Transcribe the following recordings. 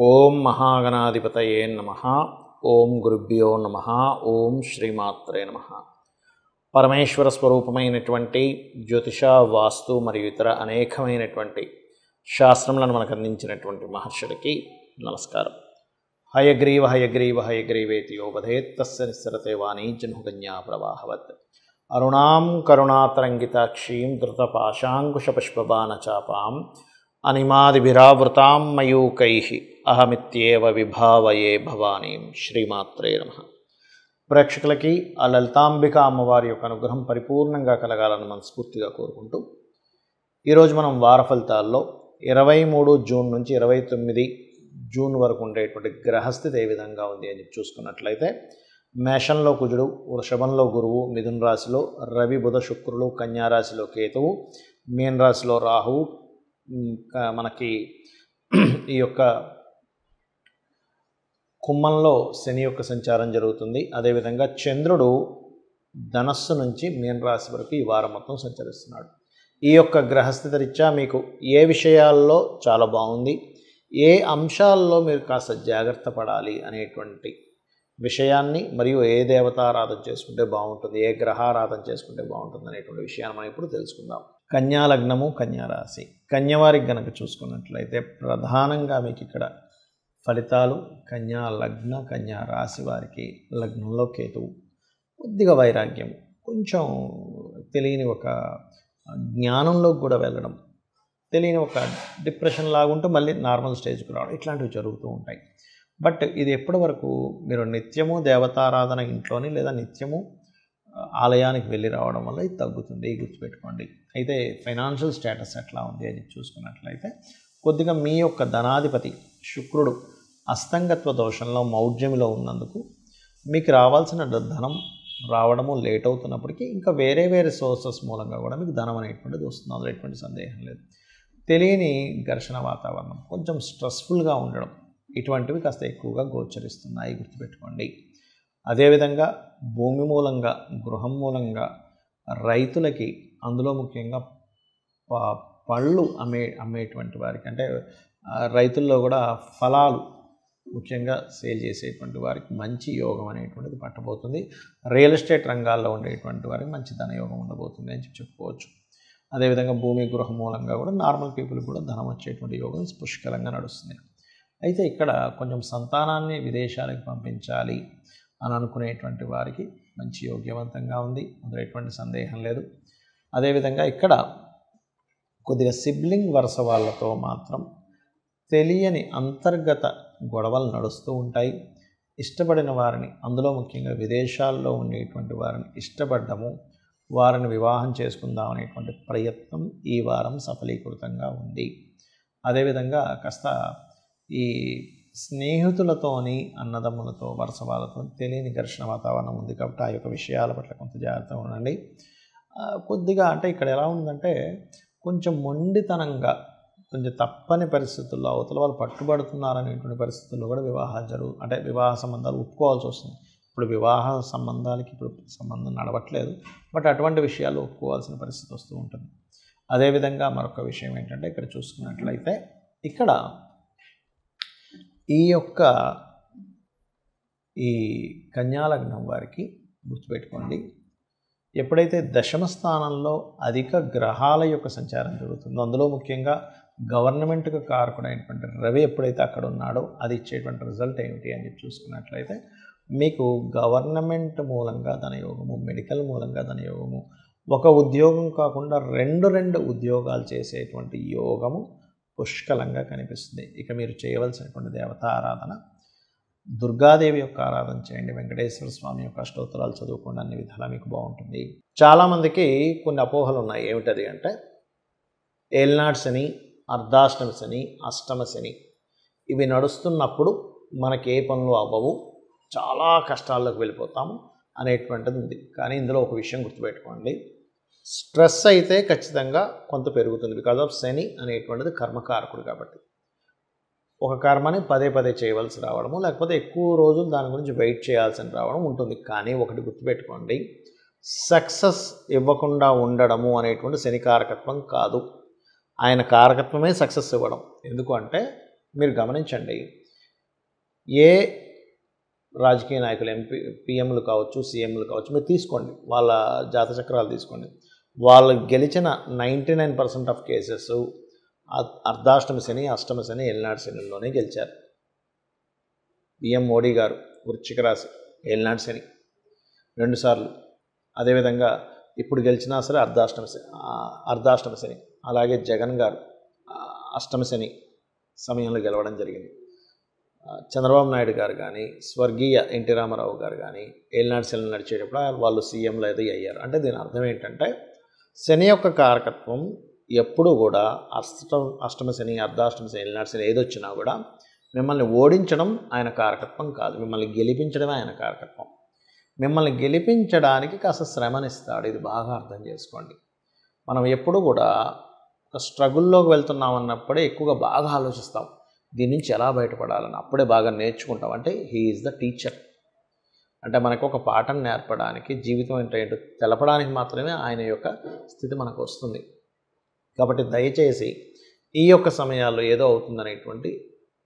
ఓం మహాగణాధిపతయే నమః. ఓం గురుభ్యో నమః. ఓం శ్రీమాత్రే నమః. పరమేశ్వర స్వరూపమైనటువంటి జ్యోతిష, వాస్తు మరియు ఇతర అనేకమైనటువంటి శాస్త్రములను మనకు అందించినటువంటి మహర్షులకి నమస్కారం. హయగ్రీవ హయగ్రీవ హయగ్రీవేతి యోపధేత్ తస్య నిస్సరతే వాణీ జన్మకన్యా ప్రవాహవత్. అరుణాం కరుణాతరంగితాక్షీం ధృతపాశాంకుశపుష్పబాణచాపాం అనిమాదిభిరావృతాం మయూకైః అహమిత్యేవ విభావయే భవానీం. శ్రీమాత్రే నమః. ప్రేక్షకులకి ఆ లలితాంబిక అమ్మవారి యొక్క అనుగ్రహం పరిపూర్ణంగా కలగాలని మనస్ఫూర్తిగా కోరుకుంటూ ఈరోజు మనం వార ఫలితాల్లో 23 జూన్ నుంచి 29 జూన్ వరకు ఉండేటువంటి గ్రహస్థితి ఏ విధంగా ఉంది అని చూసుకున్నట్లయితే, మేషంలో కుజుడు, వృషభంలో గురువు, మిథున రాశిలో రవి, బుధ, శుక్రులు, కన్యా రాశిలో కేతువు, మీన రాశిలో రాహువు, మనకి ఈ యొక్క కుంభంలో శని యొక్క సంచారం జరుగుతుంది. అదేవిధంగా చంద్రుడు ధనస్సు నుంచి మీన రాశి వరకు ఈ వారం మొత్తం సంచరిస్తున్నాడు. ఈ యొక్క గ్రహస్థితి రీత్యా మీకు ఏ విషయాల్లో చాలా బాగుంది, ఏ అంశాల్లో మీరు కాస్త జాగ్రత్త పడాలి అనేటువంటి విషయాన్ని, మరియు ఏ దేవతారాధన చేసుకుంటే బాగుంటుంది, ఏ గ్రహారాధన చేసుకుంటే బాగుంటుంది అనేటువంటి విషయాన్ని మనం ఇప్పుడు తెలుసుకుందాం. కన్యా లగ్నము, కన్యా రాశి. కన్యవారికి గనక చూసుకున్నట్లయితే ప్రధానంగా మీకు ఇక్కడ ఫలితాలు కన్యా లగ్న, కన్యా రాశి వారికి లగ్నంలో కేతువు, కొద్దిగా వైరాగ్యం, కొంచెం తెలియని ఒక జ్ఞానంలోకి కూడా వెళ్ళడం, తెలియని ఒక డిప్రెషన్ లాగుంటూ మళ్ళీ నార్మల్ స్టేజ్కి రావడం, ఇట్లాంటివి జరుగుతూ ఉంటాయి. బట్ ఇది ఎప్పటి వరకు మీరు నిత్యము దేవతారాధన ఇంట్లోని లేదా నిత్యము ఆలయానికి వెళ్ళి రావడం వల్ల ఇది తగ్గుతుంది, గుర్తుపెట్టుకోండి. అయితే ఫైనాన్షియల్ స్టేటస్ ఎట్లా ఉంది అని చూసుకున్నట్లయితే, కొద్దిగా మీ యొక్క ధనాధిపతి శుక్రుడు అస్తంగత్వ దోషంలో మౌఢ్యమిలో ఉన్నందుకు మీకు రావాల్సిన ధనం రావడము లేట్ అవుతున్నప్పటికీ ఇంకా వేరే వేరే సోర్సెస్ మూలంగా కూడా మీకు ధనం అనేటువంటిది వస్తుంది, అందులో ఎటువంటి సందేహం లేదు. తెలియని ఘర్షణ వాతావరణం, కొంచెం స్ట్రెస్ఫుల్గా ఉండడం, ఇటువంటివి కాస్త ఎక్కువగా గోచరిస్తున్నాయి, గుర్తుపెట్టుకోండి. అదేవిధంగా భూమి మూలంగా, గృహం మూలంగా రైతులకి, అందులో ముఖ్యంగా పళ్ళు అమ్మేటువంటి వారికి, అంటే రైతుల్లో కూడా ఫలాలు ముఖ్యంగా సేల్ చేసేటువంటి వారికి మంచి యోగం అనేటువంటిది పట్టబోతుంది. రియల్ ఎస్టేట్ రంగాల్లో ఉండేటువంటి వారికి మంచి ధనయోగం ఉండబోతుంది అని చెప్పుకోవచ్చు. అదేవిధంగా భూమి, గృహం మూలంగా కూడా నార్మల్ పీపుల్ కూడా ధనం వచ్చేటువంటి యోగం పుష్కలంగా నడుస్తుంది. అయితే ఇక్కడ కొంచెం సంతానాన్ని విదేశాలకు పంపించాలి అని అనుకునేటువంటి వారికి మంచి యోగ్యవంతంగా ఉంది, అందులో ఎటువంటి సందేహం లేదు. అదేవిధంగా ఇక్కడ కొద్దిగా సిబ్లింగ్ వరుస వాళ్ళతో మాత్రం తెలియని అంతర్గత గొడవలు నడుస్తూ ఉంటాయి. ఇష్టపడిన వారిని, అందులో ముఖ్యంగా విదేశాల్లో ఉండేటువంటి వారిని ఇష్టపడ్డము, వారిని వివాహం చేసుకుందాం అనేటువంటి ప్రయత్నం ఈ వారం సఫలీకృతంగా ఉంది. అదేవిధంగా కాస్త ఈ స్నేహితులతోని, అన్నదమ్ములతో, వరుస వాళ్ళతో తెలియని ఘర్షణ వాతావరణం ఉంది కాబట్టి ఆ యొక్క విషయాల పట్ల కొంత జాగ్రత్తగా ఉండండి. కొద్దిగా అంటే ఇక్కడ ఎలా ఉందంటే, కొంచెం మొండితనంగా, కొంచెం తప్పని పరిస్థితుల్లో అవతల వాళ్ళు పట్టుబడుతున్నారనేటువంటి పరిస్థితుల్లో కూడా వివాహ సంబంధాలు ఒప్పుకోవాల్సి వస్తుంది. ఇప్పుడు వివాహ సంబంధాలకి ఇప్పుడు సంబంధం నడవట్లేదు, బట్ అటువంటి విషయాలు ఒప్పుకోవాల్సిన పరిస్థితి వస్తూ ఉంటుంది. అదేవిధంగా మరొక విషయం ఏంటంటే, ఇక్కడ చూసుకున్నట్లయితే ఇక్కడ ఈ కన్యాలగ్నం వారికి గుర్తుపెట్టుకోండి, ఎప్పుడైతే దశమ స్థానంలో అధిక గ్రహాల యొక్క సంచారం జరుగుతుందో, అందులో ముఖ్యంగా గవర్నమెంట్కు కారకుడైనటువంటి రవి ఎప్పుడైతే అక్కడ ఉన్నాడో అది ఇచ్చేటువంటి రిజల్ట్ ఏమిటి అని చూసుకున్నట్లయితే, మీకు గవర్నమెంట్ మూలంగా ధనయోగము, మెడికల్ మూలంగా ధనయోగము, ఒక ఉద్యోగం కాకుండా రెండు ఉద్యోగాలు చేసేటువంటి యోగము పుష్కలంగా కనిపిస్తుంది. ఇక మీరు చేయవలసినటువంటి దేవతా ఆరాధన, దుర్గాదేవి యొక్క ఆరాధన చేయండి, వెంకటేశ్వర స్వామి యొక్క అష్టోత్తరాలు చదువుకోండి, అన్ని విధాలా మీకు బాగుంటుంది. చాలామందికి కొన్ని అపోహలు ఉన్నాయి. ఏమిటది అంటే, ఏలినాటి శని, అర్ధాష్టమి శని, అష్టమ శని ఇవి నడుస్తున్నప్పుడు మనకి ఏ పనులు అవ్వవు, చాలా కష్టాల్లోకి వెళ్ళిపోతాము అనేటువంటిది ఉంది. కానీ ఇందులో ఒక విషయం గుర్తుపెట్టుకోండి, స్ట్రెస్ అయితే ఖచ్చితంగా కొంత పెరుగుతుంది. బికాజ్ ఆఫ్ శని అనేటువంటిది కర్మకారకుడు కాబట్టి ఒక కర్మని పదే చేయవలసి రావడము, లేకపోతే ఎక్కువ రోజులు దాని గురించి వెయిట్ చేయాల్సిన రావడం ఉంటుంది. కానీ ఒకటి గుర్తుపెట్టుకోండి, సక్సెస్ ఇవ్వకుండా ఉండడము అనేటువంటి శని కారకత్వం కాదు, ఆయన కారకత్వమే సక్సెస్ ఇవ్వడం. ఎందుకు అంటే మీరు గమనించండి, ఏ రాజకీయ నాయకులు పిఎంలు కావచ్చు, సీఎంలు కావచ్చు, మీరు తీసుకోండి, వాళ్ళ జాతచక్రాలు తీసుకోండి. వాళ్ళు గెలిచిన 99% ఆఫ్ కేసెస్ అర్ధాష్టమ శని, అష్టమ శని, ఏలినాటి శనిలోనే గెలిచారు. పిఎం మోడీ గారు వృశ్చిక రాశి, ఏలినాటి శని 2 సార్లు. అదేవిధంగా ఇప్పుడు గెలిచినా సరే అర్ధాష్టమ శని. అలాగే జగన్ గారు అష్టమ శని సమయంలో గెలవడం జరిగింది. చంద్రబాబు నాయుడు గారు కానీ, స్వర్గీయ ఎన్టీ రామారావు గారు కానీ ఏలినాటి శని నడిచేటప్పుడు వాళ్ళు సీఎంలు అయితే అయ్యారు. అంటే దీని అర్థం ఏంటంటే శని యొక్క కారకత్వం ఎప్పుడూ కూడా అష్టమ శని, అర్ధాష్టమ శని, ఏలినాటి శని ఏదొచ్చినా కూడా మిమ్మల్ని ఓడించడం ఆయన కారకత్వం కాదు, మిమ్మల్ని గెలిపించడమే ఆయన కారకత్వం. మిమ్మల్ని గెలిపించడానికి కాస్త శ్రమనిస్తాడు. ఇది బాగా అర్థం చేసుకోండి. మనం ఎప్పుడు కూడా ఒక స్ట్రగుల్లోకి వెళ్తున్నాం అన్నప్పుడే ఎక్కువగా బాగా ఆలోచిస్తాం, దీని నుంచి ఎలా బయటపడాలని అప్పుడే బాగా నేర్చుకుంటాం. అంటే హీ ఈజ్ ద టీచర్. అంటే మనకు ఒక పాఠం నేర్పడానికి, జీవితం ఏంటో తెలపడానికి మాత్రమే ఆయన యొక్క స్థితి మనకు వస్తుంది. కాబట్టి దయచేసి ఈ యొక్క సమయాల్లో ఏదో అవుతుందనేటువంటి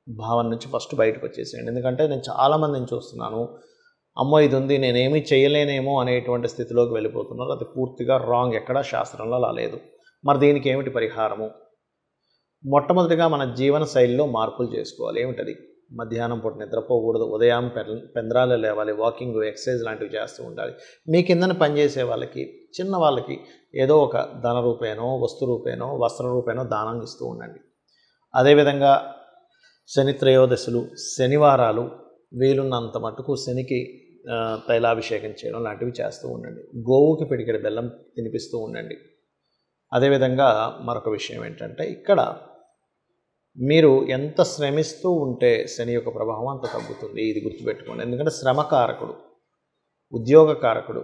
భావన నుంచి ఫస్ట్ బయటకు వచ్చేసేయండి. ఎందుకంటే నేను చాలామందిని చూస్తున్నాను, అమ్మో ఇది ఉంది, నేనేమీ చేయలేనేమో అనేటువంటి స్థితిలోకి వెళ్ళిపోతున్నారు. అది పూర్తిగా రాంగ్, ఎక్కడా శాస్త్రంలో అలా లేదు. మరి దీనికి ఏమిటి పరిహారము? మొట్టమొదటిగా మన జీవన శైలిలో మార్పులు చేసుకోవాలి. ఏమిటది? మధ్యాహ్నం పూట నిద్రపోకూడదు, ఉదయం పెందరాలు లేవాలి, వాకింగ్, ఎక్సర్సైజ్ లాంటివి చేస్తూ ఉండాలి. మీ కిందన పనిచేసే వాళ్ళకి, చిన్న వాళ్ళకి ఏదో ఒక ధన రూపేనో, వస్తు రూపేనో, వస్త్ర రూపేనో దానం ఇస్తూ ఉండండి. అదేవిధంగా శని త్రయోదశులు, శనివారాలు వీలున్నంత మటుకు శనికి తైలాభిషేకం చేయడం లాంటివి చేస్తూ ఉండండి. గోవుకి పిడికెడు బెల్లం తినిపిస్తూ ఉండండి. అదేవిధంగా మరొక విషయం ఏంటంటే, ఇక్కడ మీరు ఎంత శ్రమిస్తూ ఉంటే శని యొక్క ప్రభావం అంత తగ్గుతుంది. ఇది గుర్తుపెట్టుకోండి. ఎందుకంటే శ్రమకారకుడు, ఉద్యోగకారకుడు,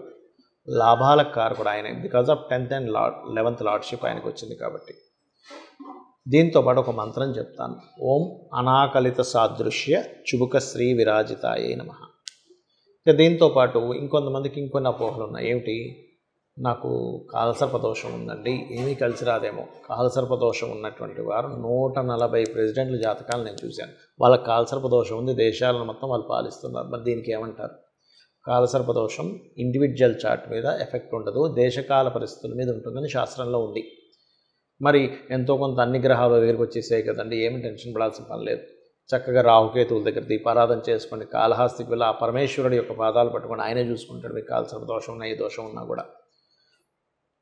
లాభాల కారకుడు ఆయన. Because of 10th and 11th lordship ఆయనకు వచ్చింది కాబట్టి. దీంతో పాటు ఒక మంత్రం చెప్తాను. ఓం అనాకలిత సాదృశ్య చుబుక శ్రీ విరాజితాయే నమః. ఇక దీంతో పాటు ఇంకొంతమందికి ఇంకొన్ని అపోహలు ఉన్నాయి. ఏమిటి? నాకు కాలసర్పదోషం ఉందండి, ఏమీ కలిసి రాదేమో. కాలసర్పదోషం ఉన్నటువంటి వారు 140 ప్రెసిడెంట్ల జాతకాలు నేను చూశాను. వాళ్ళకి కాలసర్పదోషం ఉంది, దేశాలను మొత్తం వాళ్ళు పాలిస్తున్నారు. మరి దీనికి ఏమంటారు? కాలసర్పదోషం ఇండివిజువల్ చార్ట్ మీద ఎఫెక్ట్ ఉండదు, దేశకాల పరిస్థితుల మీద ఉంటుందని శాస్త్రంలో ఉంది. మరి ఎంతో కొంత అన్ని గ్రహాలు దగ్గరికి వచ్చేసాయి కదండి, ఏమి టెన్షన్ పడాల్సిన పని లేదు. చక్కగా రాహుకేతువుల దగ్గర దీపారాధన చేసుకోండి. కాళహస్తికి వెళ్ళి ఆ పరమేశ్వరుడి యొక్క పాదాలు పట్టుకొని ఆయనే చూసుకుంటాడు. మీకు కాలసర్పదోషం ఉన్నా, ఏ దోషం ఉన్నా కూడా.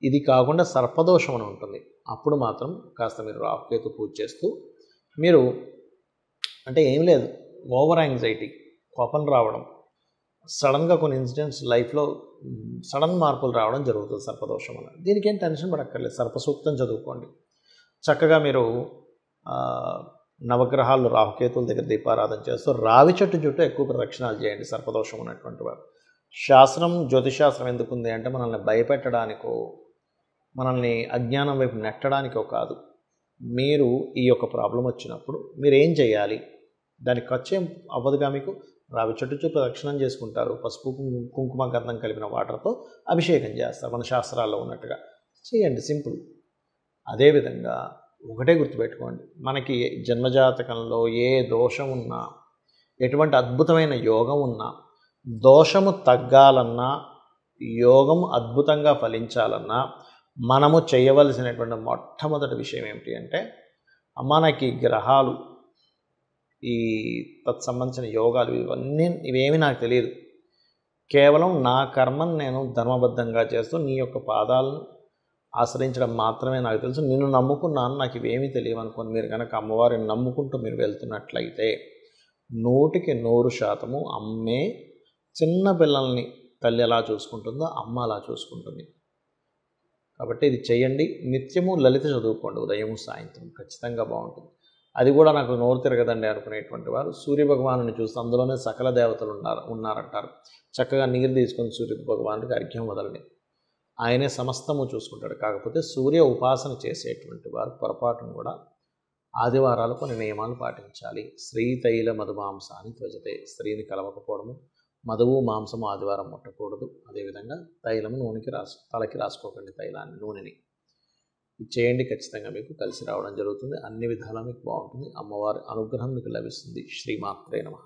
ఇది కాకుండా సర్పదోషం అని ఉంటుంది. అప్పుడు మాత్రం కాస్త మీరు రాహుకేతు పూజ చేస్తూ, మీరు అంటే ఏం లేదు, ఓవర్ యాంగ్జైటీ, కోపం రావడం, సడన్గా కొన్ని ఇన్సిడెంట్స్ లైఫ్లో సడన్ మార్పులు రావడం జరుగుతుంది సర్పదోషం వల్ల. దీనికి ఏం టెన్షన్ పడక్కర్లేదు. సర్పసూక్తం చదువుకోండి. చక్కగా మీరు నవగ్రహాలు రాహుకేతువుల దగ్గర దీపారాధన చేస్తూ రావి చెట్టు చుట్టూ ఎక్కువ ప్రదక్షిణాలు చేయండి సర్పదోషం ఉన్నటువంటి వారు. శాస్త్రం, జ్యోతిషాస్త్రం ఎందుకుంది అంటే మనల్ని భయపెట్టడానికో, మనల్ని అజ్ఞానం వైపు నెట్టడానికో కాదు. మీరు ఈ యొక్క ప్రాబ్లం వచ్చినప్పుడు మీరు ఏం చేయాలి? దానికి ఖర్చు అవ్వదుగా. మీకు రావి చెట్టు చుట్టూ ప్రదక్షిణం చేసుకుంటారు, పసుపు కుంకుమ గంధం కలిపిన వాటర్తో అభిషేకం చేస్తారు, మన శాస్త్రాల్లో ఉన్నట్టుగా చేయండి, సింపుల్. అదేవిధంగా ఒకటే గుర్తుపెట్టుకోండి, మనకి జన్మజాతకంలో ఏ దోషం ఉన్నా, ఎటువంటి అద్భుతమైన యోగం ఉన్నా, దోషము తగ్గాలన్నా, యోగం అద్భుతంగా ఫలించాలన్నా మనము చేయవలసినటువంటి మొట్టమొదటి విషయం ఏమిటి అంటే, అమ్మ నాకు ఈ గ్రహాలు, ఈ తత్సంబంధించిన యోగాలు ఇవేమీ నాకు తెలియదు, కేవలం నా కర్మను నేను ధర్మబద్ధంగా చేస్తూ నీ యొక్క పాదాలను ఆశ్రయించడం మాత్రమే నాకు తెలుసు, నిన్ను నమ్ముకున్నాను, నాకు ఇవేమీ తెలియవు అనుకోని మీరు కనుక అమ్మవారిని నమ్ముకుంటూ మీరు వెళ్తున్నట్లయితే 100% అమ్మే చిన్న పిల్లల్ని తల్లి ఎలా చూసుకుంటుందో అమ్మ అలా చూసుకుంటుంది. కాబట్టి ఇది చేయండి. నిత్యము లలిత చదువుకోండి, ఉదయము సాయంత్రం, ఖచ్చితంగా బాగుంటుంది. అది కూడా నాకు నోరు తిరగదండి అనుకునేటువంటి వారు సూర్యభగవాను చూస్తే అందులోనే సకల దేవతలు ఉన్నారంటారు. చక్కగా నీరు తీసుకొని సూర్య భగవానుడికి అర్ఘ్యం వదలండి, ఆయనే సమస్తము చూసుకుంటాడు. కాకపోతే సూర్య ఉపాసన చేసేటువంటి వారు పొరపాటును కూడా ఆదివారాలు కొన్ని నియమాలు పాటించాలి. స్త్రీ తైల మధుమాంసాన్ని త్వజతే, స్త్రీని కలవకపోవడము, మధువు మాంసము ఆదివారం ముట్టకూడదు. అదేవిధంగా తైలము తలకి రాసుకోకండి, తైలాన్ని, నూనెని. ఇది చేయండి, ఖచ్చితంగా మీకు కలిసి రావడం జరుగుతుంది. అన్ని విధాలా మీకు బాగుంటుంది. అమ్మవారి అనుగ్రహం మీకు లభిస్తుంది. శ్రీమాత్రే నమః.